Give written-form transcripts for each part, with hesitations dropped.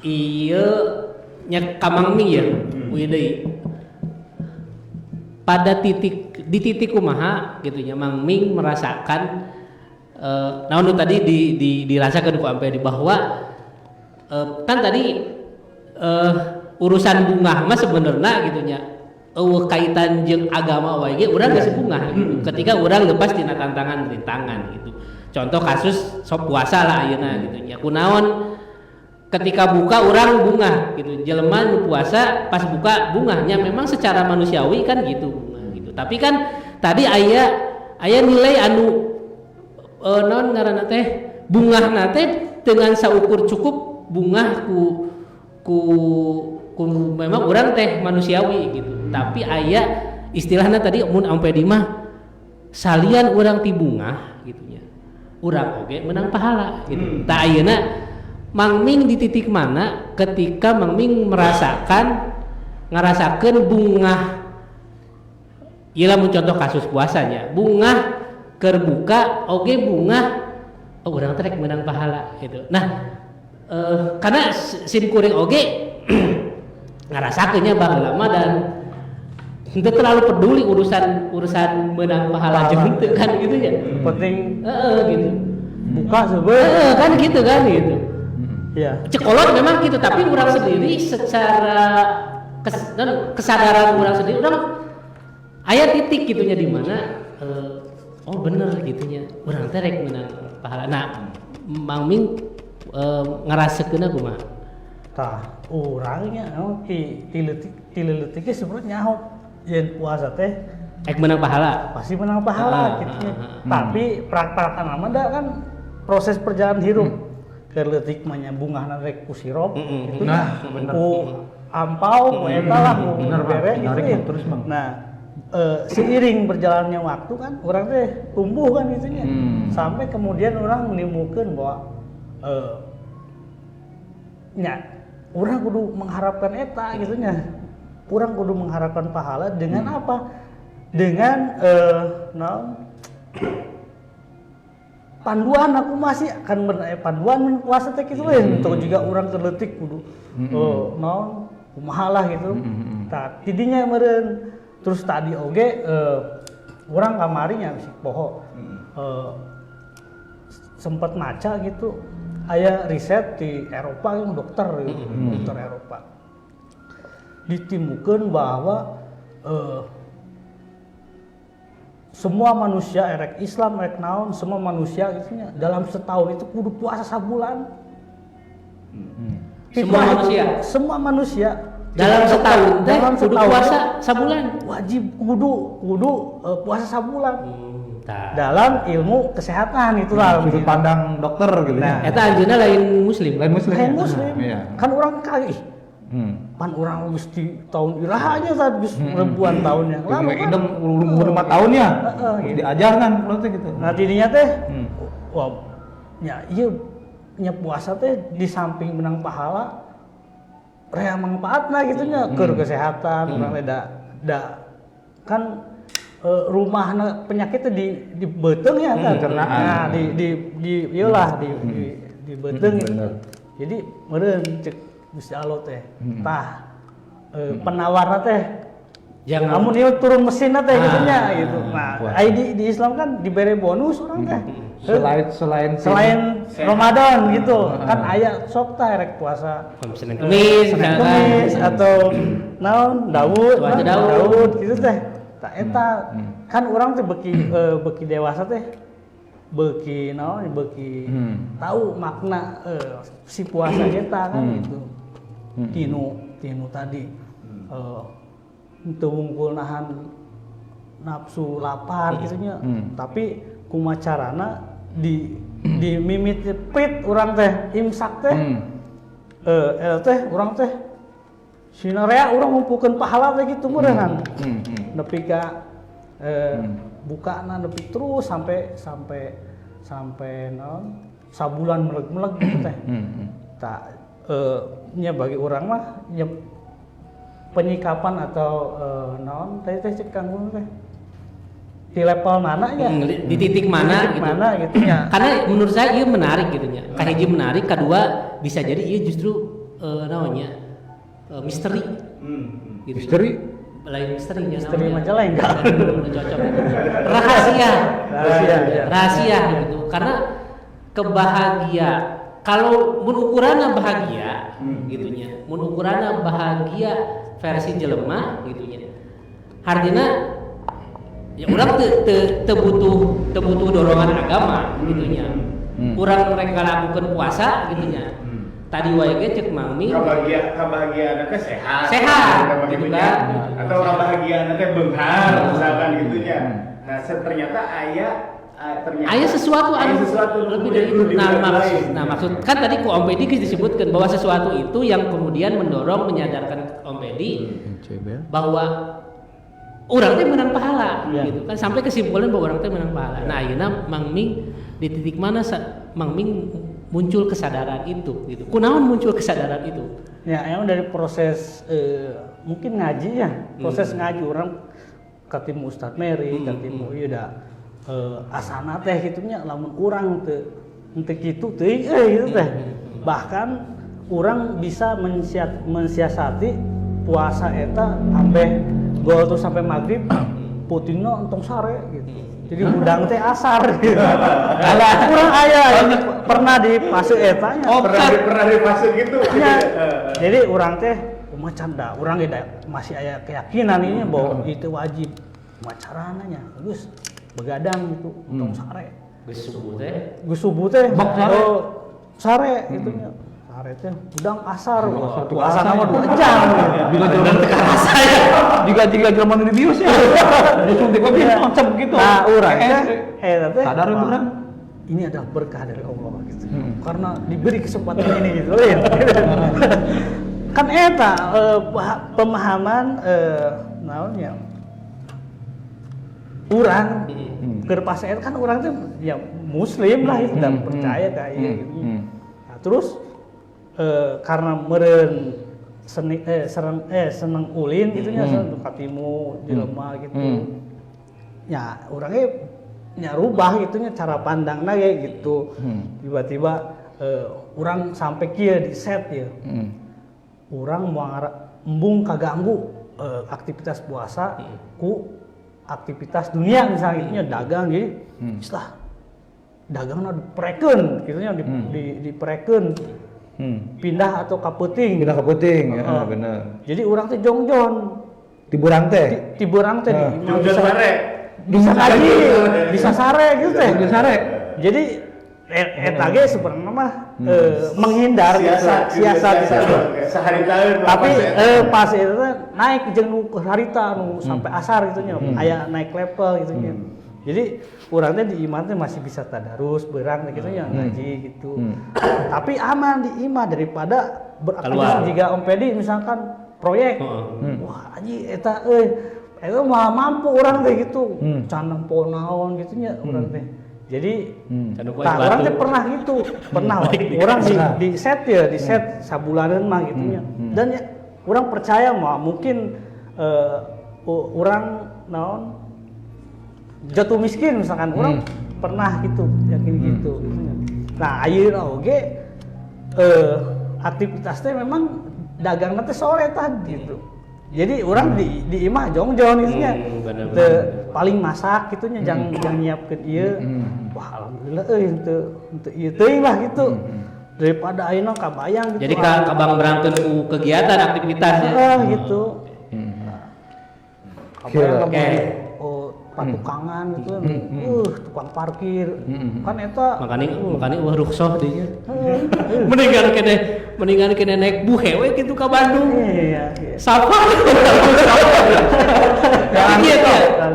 Iya nya kamangming ya deui. Pada di titik kumaha gitu nya Mangming merasakan naon tadi dirasakan ku ampe di bahwa kan tadi urusan bunga mah sebenarnya gitu nya kaitan jeung agama wae ge urang geus bunga gitu. Ketika urang lepas tina tantangan rintangan gitu. Contoh kasus sok puasa lah ayeuna gitu nya. Kunaon ketika buka urang bunga gitu. Jelema nu puasa pas buka bunganya memang secara manusiawi kan gitu bunga gitu. Tapi kan tadi aya nilai anu naon ngaranna teh bungahna teh dengan saukur cukup bunga ku memang orang teh manusiawi gitu. Tapi aya istilahnya tadi mun ampe di mah salian urang ti bunga gitu nya. Urang oge menang pahala gitu. Tah ayeuna Mangming di titik mana ketika Mangming ngarasakeun bunga ieu lamun contoh kasus puasanya bunga keur buka oge bunga urang teh rek menang pahala gitu. Nah karena sim kuring oge ngarasakeunnya baheula mah dan henteu terlalu peduli urusan menang pahala jeung henteu kan gitu ya. Penting gitu. Buka sebenarnya Kan gitu kan gitu. Iya. Cekolot memang gitu, tapi orang sendiri secara kesadaran orang sendiri orang aya titik gitunya di mana oh bener gitunya urang teh rek menang pahala. Nah, Mangming ngarasakeun kumaha? Tah, urangnya ti leutik ge sebenarnya nyaho yen puasa teh Rek menang pahala. pasti menang pahala gitu. Tapi praktekan mah da kan proses perjalanan hidup. Keur leutik mah nya bungahna rek ku sirop gitu. Nah, bener. Ku ampau, ku eta lah ku bere gitu. Terus Bang. Nah, seiring berjalannya waktu kan orang teh tumbuh kan itunya. Sampai kemudian orang menimbulkan bahwa orang kudu mengharapkan eta gitunya. Orang kudu mengharapkan pahala dengan apa? Dengan panduan aku masih akan panduan puasa teh kitu we untuk juga orang terletik kudu kumaha lah gitu. Tah tidinya meureun terus tadi oge urang kamari nya si poho sempat maca gitu aya riset di Eropa yang dokter gitu, dokter Eropa ditimukeun bahwa semua manusia erek Islam erek naon semua manusia gitunya dalam setahun itu kudu puasa sabulan. Semua manusia dalam setahun teh kudu puasa sabulan. Wajib kudu puasa sabulan. Dalam ilmu kesehatan itulah sudut pandang dokter gitu. Nah, eta anjeunna lain muslim. Lain muslim. Iya. Kan orang kali pan orang geus di tahun ilahanya saat geus ribuan tahun yang lalu kan umur 5 tahun ya diajarkan berarti gitu. Nah tidinya teh wah nya ieu nya puasa teh di samping menang pahala rea manfaatna gitu nya keur kesehatan urang teh da kan rumahna penyakit teh di beuteng ya kan. Nah di ieulah di beuteng gitu. Jadi meureun cek Gusti Allah teh tah penawarna teh jangan amun ieu turun mesinna teh gitu nya gitu. Nah di Islam kan diberi bonus orang teh selain Ramadan gitu kan aya sok tah rek puasa Senin Kemis atau naon Daud gitu teh. Tah eta kan urang teh beki dewasa teh beki tahu makna si puasa eta kan gitu. Tinu tadi teu wungkul nahan nafsu lapar gitunya. Tapi kumacarana di mimit pit urang teh imsak teh urang teh sinarea urang ngumpulkeun pahala teh kitu meureunnan. Nepi ka bukana nepi terus sampai naon sabulan meleg-meleg gitu teh. Tak nya bagi orang mah nya penyikapan atau naon teh cek kanggo teh di level mana ya di titik mana gitu ya. Karena menurut saya ieu menarik gitu nya. Kahiji menarik, kedua bisa jadi ieu justru misteri. Gitu. Misteri? Lain misterinya Misteri namanya. Majalengka. Cocok. Rahasia gitu. Karena kalau mun ukuranna bahagia gitunya. Mun ukuranna bahagia versi jelema gitunya. Artinya ya urang teu butuh dorongan agama gitunya. Urang rek ngalakukeun puasa gitunya. Tadi wae ge cek Mang Mi kebahagiaan teh sehat gitu kan. Atau kebahagiaan teh beunghar misalkan gitunya. Nah, ternyata aya sesuatu lebih dari itu. Maksud kan tadi ku Om Pedi disebutkan bahwa sesuatu itu yang kemudian menyadarkan Om Pedi bahwa orang teh menang pahala gitu kan, sampai kesimpulan bahwa orang teh menang pahala. Nah, ayeuna Mang Ming di titik mana Mang Ming muncul kesadaran itu gitu. Kunaon muncul kesadaran itu? Ya, emang dari proses mungkin ngaji ya, proses ngaji orang ketemu Ustadz Mary, ketemu ieu da asana teh gitunya lamun urang teu kitu teuing gitu teh. Bahkan urang bisa mensiasati puasa eta sampai gol tuh sampai maghrib putingna entong sare gitu. Jadi udang teh asar gitu. Alah, kurang aya pernah di fase eta nya. Pernah di fase gitu. Ya. Jadi urang teh macan da, urang ge masih aya keyakinan ini bahwa itu wajib. Macarana nya, geus begadang gitu, entong sare. Geus subuh teh. Bak sare. Sare gitu nya. Sare teh udang asar. Puasa nama 2 jam. Juga jalan rasa ya. Juga zaman di bius ya. Disuntik lebih macam gitu. Nah, urang teh teh sadar urang. Ini adalah berkah dari Allah gitu. Karena diberi kesempatan ini gitu. Kan eta pemahaman naonnya. Urang keur pas eta kan urang teh ya muslim lah itu dan percaya ka ieu gitu. Nah, terus karena meureun seneng ulin gitu nya katimu jelema gitu. Ya urangnya nya rubah gitu nya cara pandangna ge gitu. Tiba-tiba urang sampai kieu di set ya. Urang moal embung kaganggu aktivitas puasa ku aktivitas dunia misalnya gitu nya dagang jadi istilah dagangna diprekeun gitu nya diprekeun. Pindah atau kaputing ya bener. Jadi urang teh jongjon Tiburang teh bisa kaji bisa sare gitu teh sare. jadi eta ge sebenarnya mah menghindar siasat sehari tahun tapi pas itu teh naik jeung nu harita nu sampai asar gitu nya aya naik level gitu nya. Jadi urang teh di imah teh masih bisa tadarus beurang gitu nya ngaji gitu. Tapi aman di imah daripada beraktivitas jika Om Pedi misalkan proyek. Wah anjing eta mah mampu urang teh gitu. Can poe naon gitu nya urang teh. Jadi urang teh pernah gitu. Pernah urang di set ya, di set sabulaneun mah gitu nya. Dan ya urang percaya mah mungkin urang naon jatuh miskin misalkan orang pernah gitu yakin gitu. Nah ayeuna oge aktivitasnya memang dagang teh sore tadi gitu. Jadi orang di imah jongjon gitu nya. Paling masak gitu nya jang nyiapkeun ieu. Wah alhamdulillah henteu ieu teuing lah gitu. Daripada ayeuna kabayang gitu. Jadi kabang berangkeun ku kegiatan aktivitasnya. Gitu. Oke. Patukangan gitu tukang parkir kan eta makanya rukhsah dinya mendingan kene naik buhe we kitu ka Bandung sapa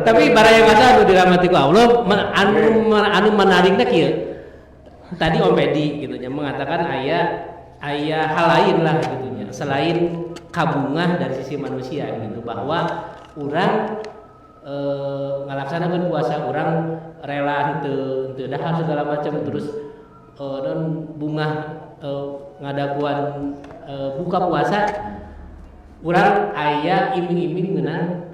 tapi baraya masa anu dirahmati ku Allah anu menarikna kieu tadi Om Pedi gitu nya mengatakan aya hal lain lah gitu nya selain kabungah dari sisi manusia gitu bahwa urang ngalaksanakeun puasa urang rela henteu dahar segala macam terus non bunga ngadaguan buka puasa urang aya iming-iming ngeunaan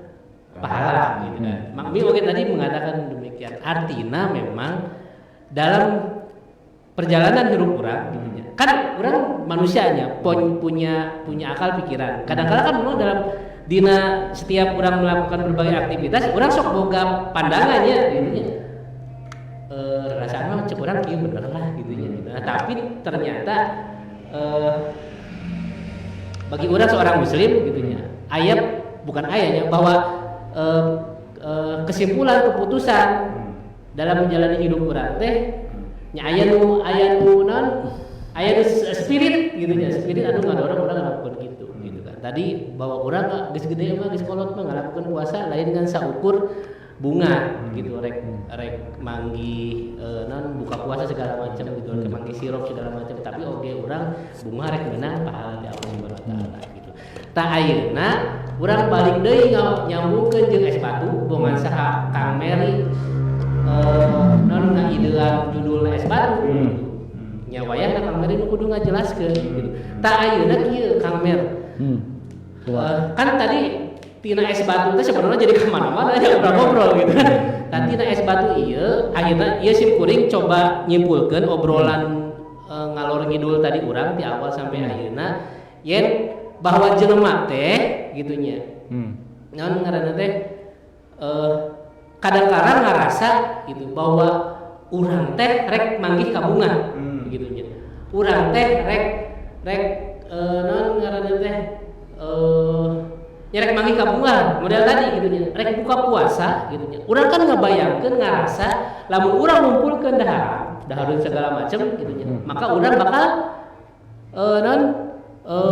pahala gitu kan. Mak Mi oge tadi mengatakan demikian. Artinya memang dalam perjalanan hidup urang gitu nya kan orang manusianya punya akal pikiran. Kadang-kadang kan memang dalam dina setiap orang melakukan berbagai aktivitas, orang sok boga pandangannya gitu nya. Rasanya cek orang kieu bener lah gitu nya. Nah, tapi ternyata bagi orang seorang muslim gitu nya, bukan ayatnya bahwa kesimpulan keputusan dalam menjalani hidup orang teh nya aya nu spirit gitu nya, spirit anu ngadorong orang ngalakukeun gitu kan. Tadi bahwa orang geus gede mah geus kolot mah ngalakukeun puasa lain dengan saukur bunga gitu rek manggi buka puasa segala macam gitu rek manggi sirup segala macam, tapi oge urang bunga rek meunang pahala di Allah Subhanahu wa taala gitu. Tah ayeuna urang balik deui nyambungkeun jeung es batu bongan saha Kang Meri ngaidean judulna es batu nya wayahna Kang Meri nu kudu ngajelaskeun gitu. Tah ayeuna kieu Kang Mer kan tadi tina es batu teh sebenarnya jadi kemana-mana ya ngobrol gitu. Tapi tina es batu akhirnya sim kuring coba nyimpulkan obrolan ngalor ngidul tadi urang di awal sampai akhirnya yen bahwa jelema teh gitunya. Naon ngaranna teh kadang-kadang ngarasa gitu bahwa urang teh rek manggih ka bunga gitunya. Urang teh rek naon ngaranna teh nyerek manggih ka bunga model tadi gitu nya rek buka puasa gitu nya urang kan ngabayangkeun ngarasa lamun urang ngumpulkeun dahareun segala macam gitu nya maka urang bakal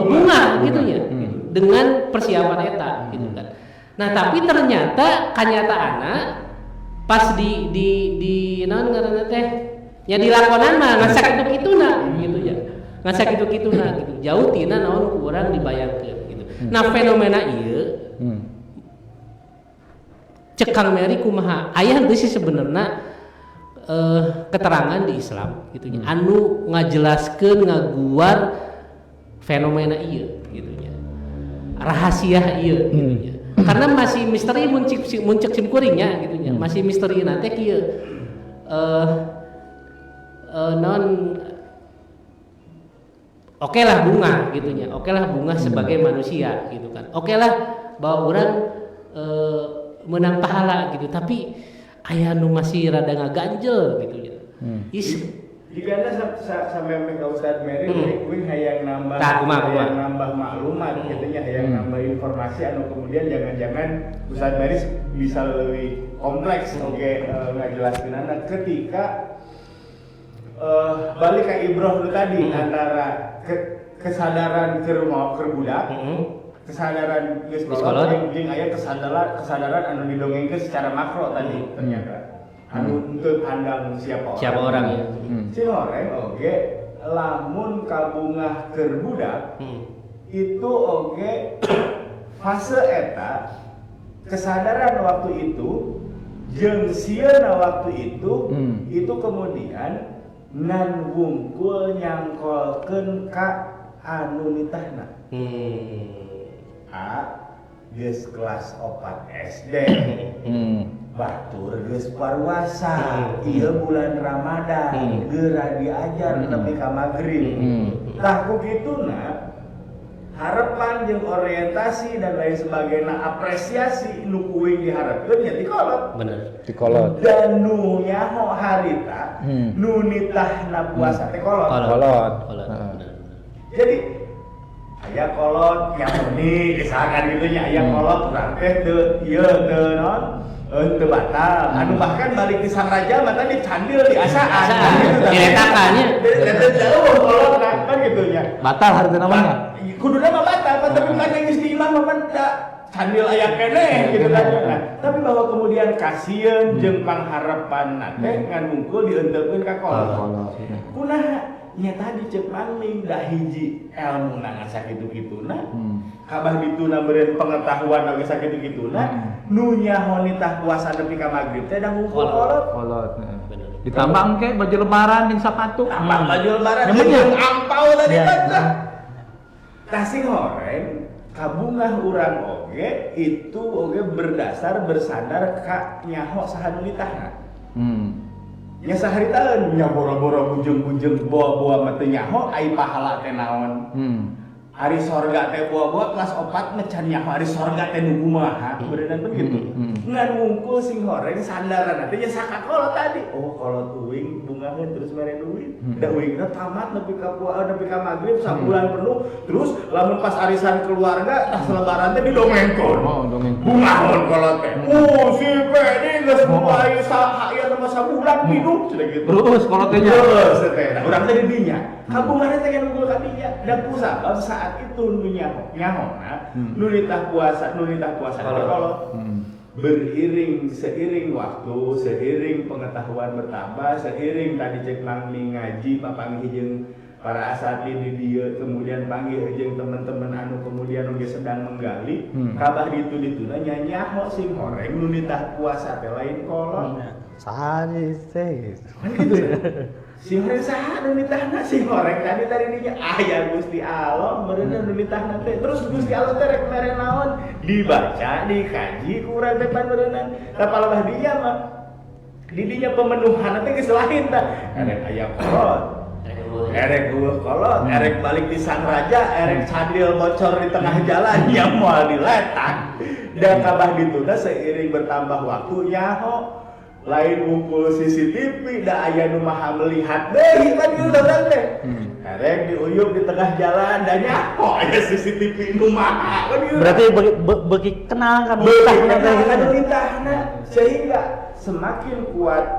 bunga gitu nya dengan persiapan eta gitu kan. Nah tapi ternyata kanyataanna pas di naon ngaranna teh nya dilakonan mah ngasak kitu-kituna gitu ya ngasak kitu-kituna gitu jauh tina naon urang dibayangkeun. Nah fenomena ieu cek Kang Meri kumaha aya henteu sih sebenarnya keterangan di Islam gitu nya anu ngajelaskeun ngaguar fenomena ieu gitu nya rahasia ieu gitu nya karena masih misteri muncik sim kuringnya gitu nya masih misteri teh kieu non oke lah bunga gitunya, oke lah bunga sebagai manusia gitu kan, oke lah bahwa orang menang pahala gitu, tapi aya nu masih rada ngaganjel gitu ya. Jika sampai mereka Ustadz Meri, wing hayang nambah, hayang nambah maklumat, gitunya hayang nambah informasi, anu kemudian jangan-jangan Ustadz Meri bisa lebih kompleks, ngajelaskeun anak ketika balik ke Ibroh dulu tadi antara kesadaran ke rumah ke budak, kesadaran geus kolot jeung aya kesadaran anu didongengkeun secara makro tadi ternyata anu untuk pandang siapa orang ya. Si orang oge lamun kabungah keur budak itu oge fase eta kesadaran waktu itu jeung sieuna waktu itu kemudian ngan wungkul nyangkolkeun ka anu nitahna. Geus kelas 4 SD. Batur geus parwasa. Ieu bulan Ramadan, geura diajar nepi ka magrib. Tah ku kituna harapan jeung orientasi dan lain sebagainya apresiasi nu kuing diharapkeun nya dikolot. Bener. Dikolot. Dan nu nyaho harita nu nitahna puasa teh kolot. Jadi aya kolot yang meni misalkan gitu nya aya kolot urang teh teu ieu teu naon teu batal. Anu bahkan balik di sang raja mah tadi candil di asaan gitu. Diretakannya. Teu jauh kolot kan gitu nya. Batal harta namanya. Kuduna mah batal, tapi kan yang geus diimah mah da candil aya keneh gitu kan. Nah, tapi bahwa kemudian kasieun jeung pangharapan teh ngan mungkul dieunteukeun ka kolot. Kunaha nya tadi cek mangling da hiji ilmu na sakitu-kituna. Kabah dituna beureun pengetahuan oge sakitu-kituna. Nu nyaho nitah puasa nepi ka magrib teh da mungkul kolot. Ditambah engke baju lebaran jeung sapatu. Tambah baju lebaran jeung angpau tadi teh. Tasing horeng kabungah urang oge itu oge berdasar bersandar ka nyaho saha nu nitahna. nya saharitaeun nya boro-boro bujung-bujung boa-boa mah teu nyaho ai pahala teh naon. Hari sorga teh boa-boa kelas 4 mecan nyaho hari sorga teh nu kumaha beuneunan begitu. Ngan ngungkul sing horeng sandaran teh nya sakakolot tadi. Oh kolot uing bungaheun terus mere duit. Da uingna tamat nepi ka magrib sabulan penuh terus lamun pas arisan keluarga tah lebaran teh didongengkeun. Oh dongeng. Bungaheun kolot teh. Oh si Pedi geus mulai aya teh sabulan hidup cenah gitu. Terus kolot teh nya. Terus teh urang teh di dinya. Kabungan teh kan nunggu ka dinya. Da kusabab saat itu nu nyahona nu nitah puasa kolot. Seiring waktu, seiring pengetahuan bertambah, seiring tadi cek mangling ngaji, papanggih jeung para asatid di dieu, kemudian panggih jeung teman-teman anu kemudian oge sedang menggali, kabah dituna nyanyaho sing horeng nu nitah puasa teh lain kolot. Saha teh? Si horeng saha nu nitahna si horeng tadi dinya aya Gusti Allah meureun nu nitahna teh terus Gusti Allah teh rek mere naon dibaca dikaji ku urang teh paneureunnan tapalabah dia mah di dinya pemenuhan teh geus lain tah erek aya kolot erek eueuh kolot erek balik di sang raja erek cadil bocor di tengah jalan nya moal diletak dan kabah ditunda seiring bertambah waktu nyaho lain ngumpul CCTV da aya nu maha melihat deui kan kieu urang teh. Karek diuyup di tengah jalan da nyaho aya CCTV nu maha kan kieu. Berarti beuki kenal kan nitahna sehingga semakin kuat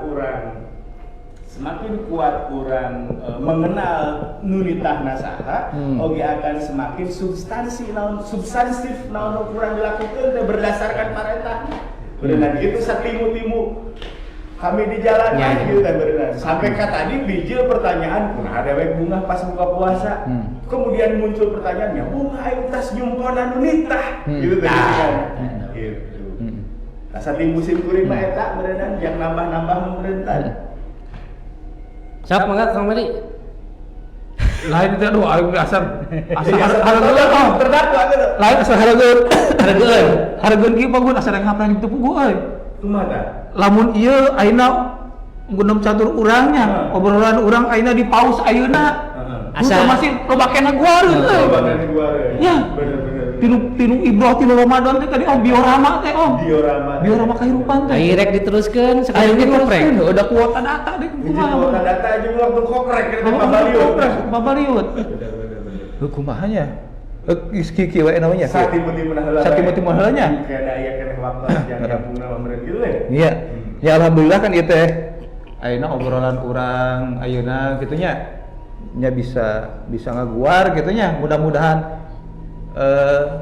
urang mengenal nu nitahna saha oge akan semakin substansif naon urang dilakukeun teh berdasarkan paretahna. Berenang gitu satimu-timu kami di jalan gitu kan berenang sampai ka tadi bijil pertanyaan kunaha dewek bunga pas buka puasa kemudian muncul pertanyaannya bunga aing tas nyumponan nitah gitu kan gitu sati musim kuring mah eta berenang yang nambah-nambah memerintah siap mangga Kang Meli Lain itu aduh aing asal hareugeun terdakwa gitu lain asal hareugeun kieu pagun asal ngapran itu pugu euy kumaha lamun ieu ayeuna ngundem catur urangnya obrolan urang ayeuna di paus ayeuna asal masih loba kena guareun euy ya tinu ibroh tinu Ramadan teh tadi biorama teh biorama kehidupan teh airek diteruskeun sekali ge koprek udah kuota data deh kuota data jeung waktu koprek kita babaliut kumaha nya kiki wae namanya satimu-timu heula nya kada aya keneh waktu yang punna meureun kitu we iya ya alhamdulillah kan ieu teh ayeuna obrolan urang ayeuna kitu nya bisa ngaguar kitu nya mudah-mudahan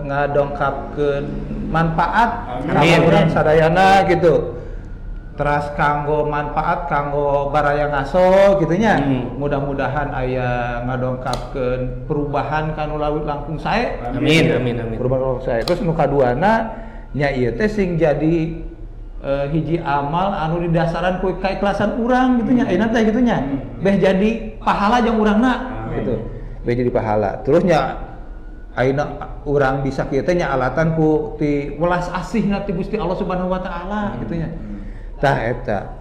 ngadongkapkeun manfaat kanggo urang sadayana gitu. Teras kanggo manfaat kanggo baraya ngaso kitu nya. Mudah-mudahan aya ngadongkapkeun perubahan kanu lawit langkung sae. Amin. Perubahan langkung sae. Terus nu kaduana nya ieu teh sing jadi hiji amal anu didasaran ku kaikhlasan urang gitu nya. Ayeuna teh kitu nya. Beh jadi pahala jeung urangna gitu. Beh jadi pahala. Terus nya ayeuna urang bisa kieu teh nya alatan ku ti welas asihna ti Gusti Allah Subhanahu wa taala kitu nya. Tah eta.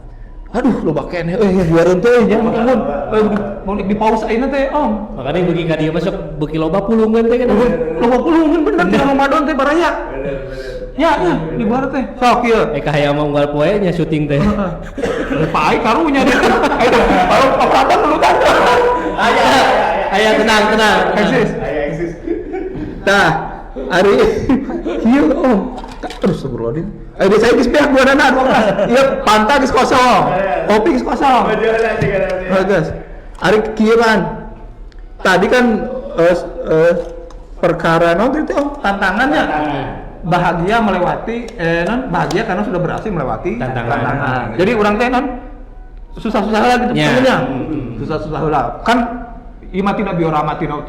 Aduh loba keneh euy juareun teh nya mun mau di paus ayeuna teh Om. Makanya beuki ka dieu masuk beuki loba pulungan teh kan. Loba pulungan bener di Ramadan teh baraya. Ya di bar teh. Sok kieu. Ka hayang mah unggal poe nya syuting teh. Pai karunya deh. Ayo baru papadan dulu kan. Aya tenang. Eksis. Tah, ari ieu Om. Terus sebelum ayo saya geus beak gua dana 12. Ieu panta geus kosong. Kopi geus kosong. Bagus. Ari kieu kan. Tadi kan perkara naon itu tantangannya. Bahagia melewati bahagia karena sudah berhasil melewati tantangan. Jadi urang teh susah-susah lah gitu sebenarnya. Susah-susah lah. Kan ima tina biorama tinu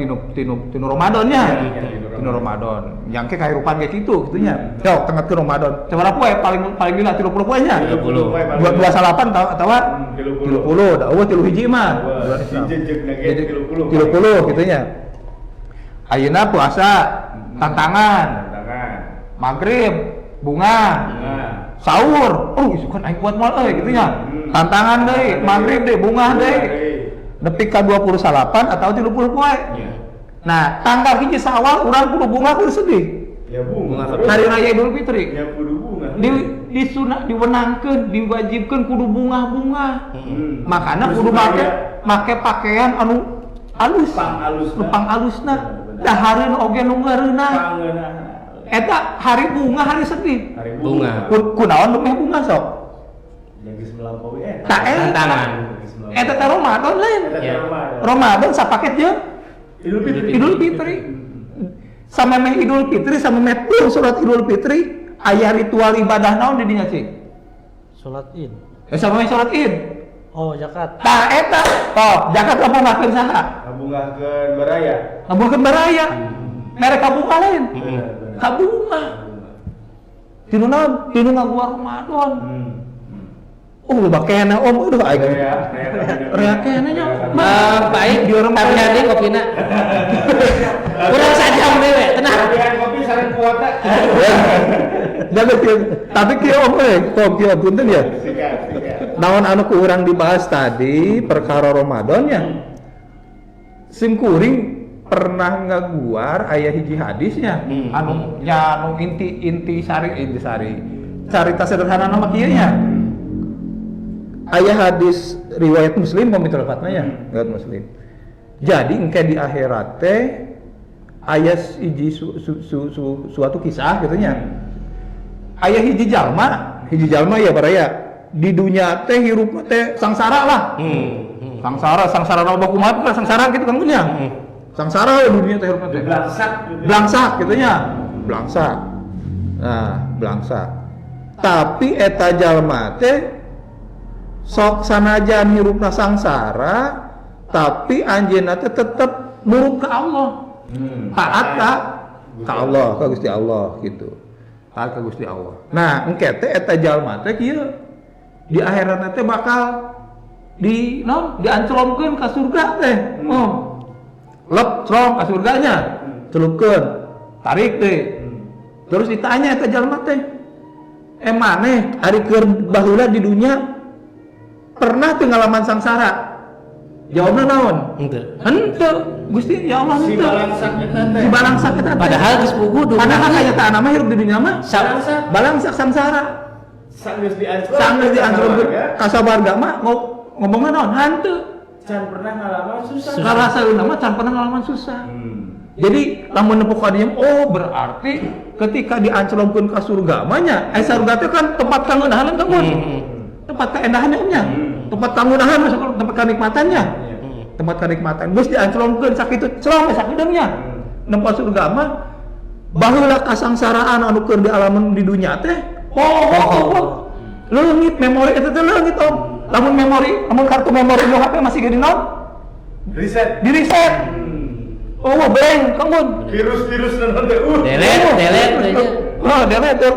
Ramadannya. Tinu Ramadan. Yang ke kahirupan kayak gitu nya. Yo tengah ke Ramadan. Coba poe paling lila 30 poenya. 28 atawa 30. Da eueuh 3 hiji mah. 30 kitu nya. Ayeuna puasa tantangan. Maghrib bunga. sahur, isukan aing kuat mal gitu nya. Tantangan deui, maghrib deui, bungah deui. Nepi ka 28 atau 30 poe. Nah, tanggal hiji Syawal urang kudu bunga kudu sedih. Ya bunga. Hari raya Idul Fitri. Ya kudu bunga. Di sunah diwenangkeun, diwajibkeun kudu bunga-bunga. Makana kudu make pakaian anu alus. Pang alusna. Dahareun oge nu ngeureuna. Eta hari bunga, hari sedih. Hari Bunga. Kunaon nu meh bunga sok? Yang geus melampaui Tak tantangan. Eta teh Ramadan lain. Ya. Ramadan sapaket jeung Idul Fitri. Sama meh Idul Fitri sama meh surat Idul Fitri aya ritual ibadah naon di dinya sih? Sholat Id. Sama meh salat Id. Oh, zakat. Tah eta toh zakat ngabungakeun saha? ngabungakeun baraya. Ngabungakeun baraya. Merek kabunga lain. Kabunga. Tinu naon? Tinu ngaguar Ramadan. Loba kena om, aduh aing. Rea kena nya. Baik, tapi hade kopina. Kurang sajam dewe, tenang. Kopian kopi sareng kuota. Tapi kieu om kieu punten ya. Sikat. Naon anu ku urang dibahas tadi perkara Ramadan nya. Sim kuring pernah ngaguar aya hiji hadisnya anu inti sari carita sederhana nama kieu nya. Aya hadis riwayat Muslim mami telefatna ya, riwayat Muslim. Jadi engke di akhirat teh aya hiji suatu kisah gitu nya. Aya hiji jalma ya baraya di dunia teh hirupna teh sangsara lah. Sangsara na bakumaha teh sangsara gitu kan nya. Sangsara di dunia teh hirupna teh. Blangsak gitu nya. Blangsak. Nah, blangsak. Tapi eta jalma teh sok sanajan hirupna sangsara tapi anjeunna teh tetep nurut ka Allah. Taat ka Allah, ka Gusti Allah gitu. Taat ka Gusti Allah. Nah, engke teh eta jalma teh kieu di akhiratna teh bakal dianclomkeun ka surga teh. Lep clom ka surganya. Celupkeun. Tarik teh. Terus ditanya eta jalma teh, maneh ari keur baheula di dunia pernah teu ngalaman sangsara? Jawabna naon? Henteu. Gusti ya Allah henteu. Si balangsak eta. Padahal geus puguh dunya. Padahal aya teh mah hirup di dunia mah balangsak sangsara. Sanggeus dianclom. Ka sabarga mah ngomongna naon? Henteu. Can pernah ngalaman susah. Ngarasaeuna mah can pernah ngalaman susah. Jadi lamun nepo ka dieu berarti ketika dianclomkeun ka surga mah nya, surga teh kan tempat kangeunahan kan tempat keendahannya nya. Tempat kangeunahan tempat kenikmatannya. Tempat kenikmatan. Geus dianclomkeun sakitu celong sakideungnya. Nempat surga mah baheula kasangsaraan anu keur dialaman di dunya teh. Leungit memori eta teh leungit om. Lamun kartu memori nu HP masih gede naon? Di reset. Blank kamun. Virus naon teh. Delete. Delete.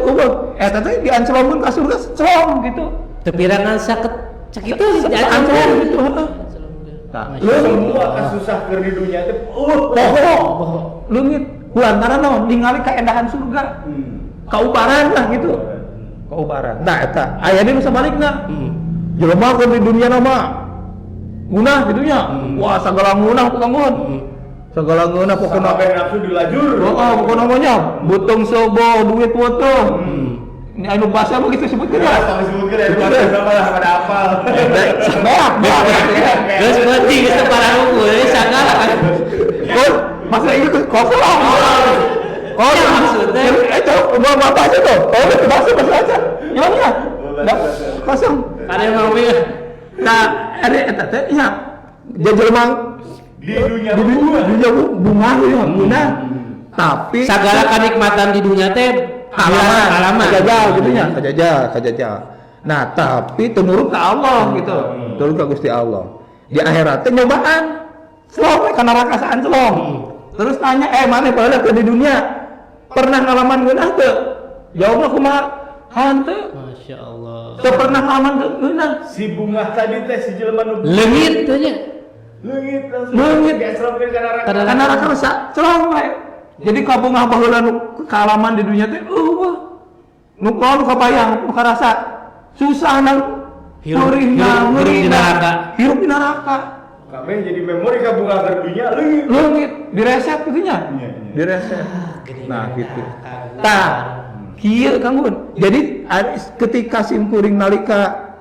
Eta teh dianclomkeun ka surga celong gitu. Tepirangan sakitu Anclom gitu. Semua kasusah keur di dunia teh leungit kulantaran naon ningali kaendahan surga. Kaubaran lah gitu. Kaubaran. Nah eta aya di nu sabalikna. Jelema keur di dunia mah ngunah gitu nya. Wah sagala ngunah tukang ngun. Segala ngeuna pokona sampai nafsu dilajur. Pokona mah nya butung sobo duit weutuh. Ini anu bahasa begitu sebutkeun ya. Sebutkeun ya sama lah pada hafal. Geus penting geus para unggul sagala kan. Masa ieu kosong. Maksudnya itu bapak aja tuh. Bahasa aja. Gimana? Kosong. Ada mau mikir. Nah, ada eta teh nya. Jelema di dunia bunga ya, guna. Tapi segala kenikmatan di dunia teh halaman kajajal gitu nya, kajajal. Nah, tapi tenurut ke Allah gitu. Tenurut ke Gusti Allah. Di akhirat teh nyobaan. Celong kana rakasaan celong. Terus tanya, mana balik ke di dunia? Pernah ngalaman geunah teu? Jawabna kumaha? Hanteu. Masya Allah. Teu pernah ngalaman geunah. Si bunga tadi teh si jelema nu leungit teh nya. Leungit dianclomkeun kana raka celong we. Jadi kabungah baheula nu kaalaman di dunia teh nu kabayang nu karasa susah nang Hirup di neraka. Kabeh jadi memori kabunga kerdunya leungit. Leungit direset gitu nya. Iya. Direset. Nah, gitu. Tah, kieu Kang Gun. Jadi ketika sim kuring nalika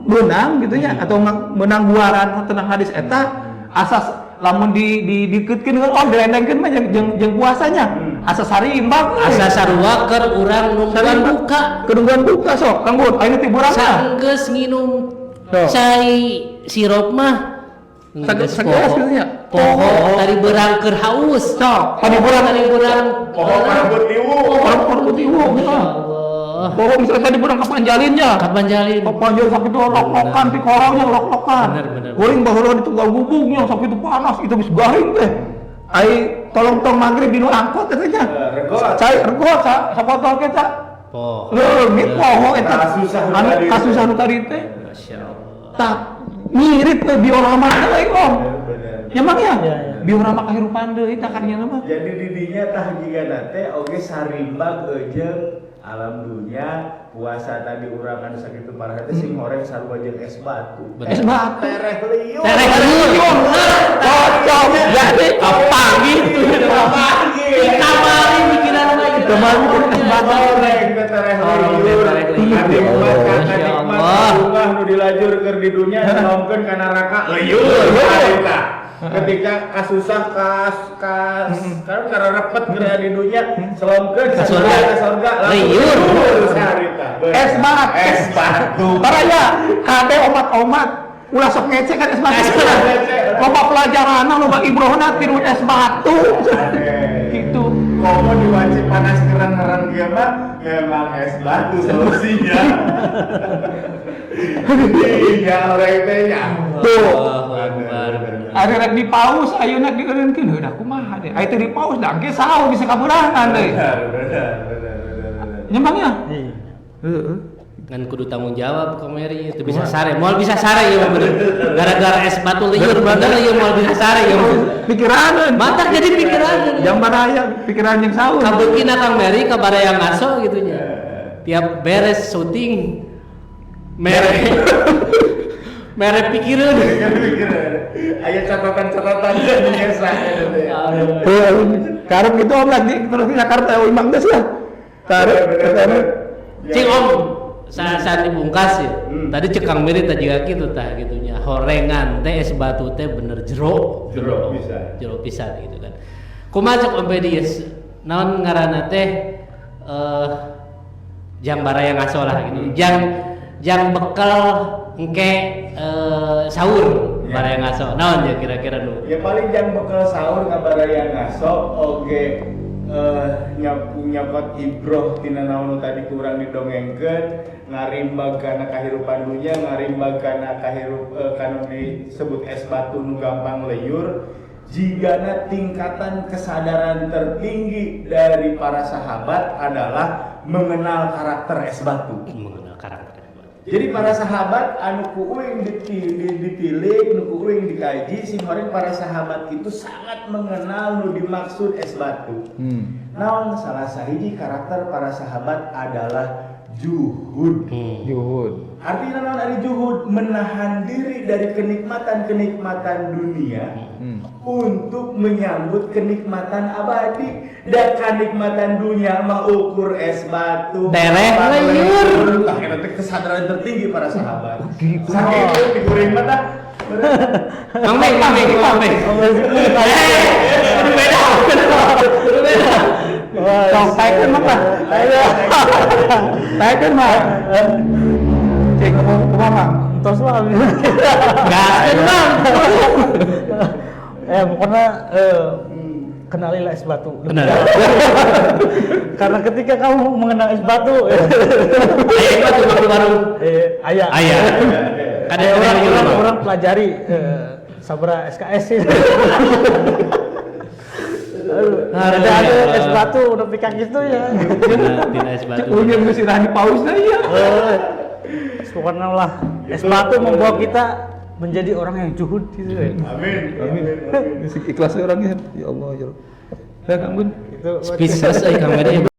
menang gitu nya atau menang buaran tenang hadis eta asas lamun dikeutkeun direndengkeun mah jeung puasanya asas sarimbang Asa sarua keur urang nungguan buka. kedungguan buka sok Kang Gun ayeuna ti burang Saenggeus nginum Tuh. cai sirup mah Sageus gitu nya. Poho tadi berang keur haus. Sok tadi burang Pohon parabut liwu. orang putiwu gitu. Allah. Bahwa misalnya tadi burang kapanjalinnya. Kapan jalin? Kapanjal sakit itu lok-lokan di korangnya lok-lokan. Bener. Goreng baheula di tunggal gubungnya sakit itu panas itu bisa garing teh. Ai tolong maghrib di nu angkot teh nya. Regot. Cai regot sapotol kita. Poho. Leungit poho eta. Kasusah nu Anu tadi. kasusah nu tadi teh. Masyaallah. Tak mirip teh diorama teh Om. Bener. Emang ya? Iya. Diorama kahirupan deui tah karya mah. Jadi didinya tah jigana teh oge sarimbang jeung alam dunia puasa tadi urang anu sakitu parah teh sing horeng sarua jeung es batu. Es batu. Tereh liur. Tereh liur. Cocok jadi apa gitu. Kita mari pikiran mah gitu. Kita mari pikiran es batu. Horeng teh tereh liur. Nikmat rumah nu dilajur keur di dunia sanomkeun ka neraka liur. Eta. Ketika kasusah kan karena repet geura di dunia selomkeun ka surga liur. Es batu. Paraya kade omat-omat ulah sok ngecek kan es batu. Loba pelajaran loba ibrohna tiru es batu. Gitu. Komo diwajib panas kerang-kerang dia mah memang es batu solusinya. Iya orang teh nya. Tuh. Akbar. Ada rek di paus ayeuna dieureunkeun heuh da kumaha deh. Aya teh di paus da engke saho bisa kaburangan deui. Benar. Nyembangnya? Iya. Heeh. Kan kudu tanggung jawab komeri itu bisa sare. Moal bisa sare ya bener. Gara-gara es batu liur bener ya moal bisa sare ya. Pikiran. Matak jadi pikiran. Jam baraya pikiran yang sahur. Kabeutina Kang Meri kabaraya ngaso gitu nya. Tiap beres syuting mere pikiran. Aya catatan-catatan dan biasa. Karep itu om lagi terus Jakarta Imang geus lah. Karep katanya Cing Om saat dibungkas ya. Tadi cekang Meri teh juga gitu tah gitunya. Horengan teh es batu teh bener jero Bisa. jero pisan gitu kan. Kumaha cek ombe dieu naon ngaranna teh jang baraya ngaso lah gitu. Jang bekal engke sahur Ya. baraya ngaso. Naon ya kira-kira nu? Ya paling jang bekal sahur kabaraya ngaso oge nyapot ibroh tina naon tadi kurang didongengkeun ngarimbag kana kahirupan dunya ngarimbag kana kana disebut es batu nu gampang liur jigana tingkatan kesadaran tertinggi dari para sahabat adalah mengenal karakter es batu. Mengenal karakter. Jadi para sahabat anu kuuing dipilih, nu kuuing dikaji sing horeng para sahabat itu sangat mengenal nu dimaksud es batu. Naon salah sahiji karakter para sahabat adalah juhud. Juhud. Artinya naon ari juhud menahan diri dari kenikmatan-kenikmatan dunia untuk menyambut kenikmatan abadi. Dan kenikmatan dunia mah ukur es batu. Tereh liur. Akhirnya teh kesadaran tertinggi para sahabat. Gitu. Saking itu digoreng mata. Mang Meng. Beda. Sok taekeun mah lah. Taekeun mah. Cek kumaha? Tos mah. Gaskeun Bang. Pokoknya kenalilah es batu. Benar. Karena ketika kamu mengenal es batu, Aya batu baru. ayah. Kadang Orang pelajari sabra SKS sih. Ada es batu udah pikir gitu ya. Tidak es batu. Punya mesti di paus dah ya. Pokoknya lah es batu membawa kita menjadi orang yang juhud gitu. Amin. Ikhlas orangnya. Ya Allah ya. Ya Kang Gun. Itu Spesies Kang Meri.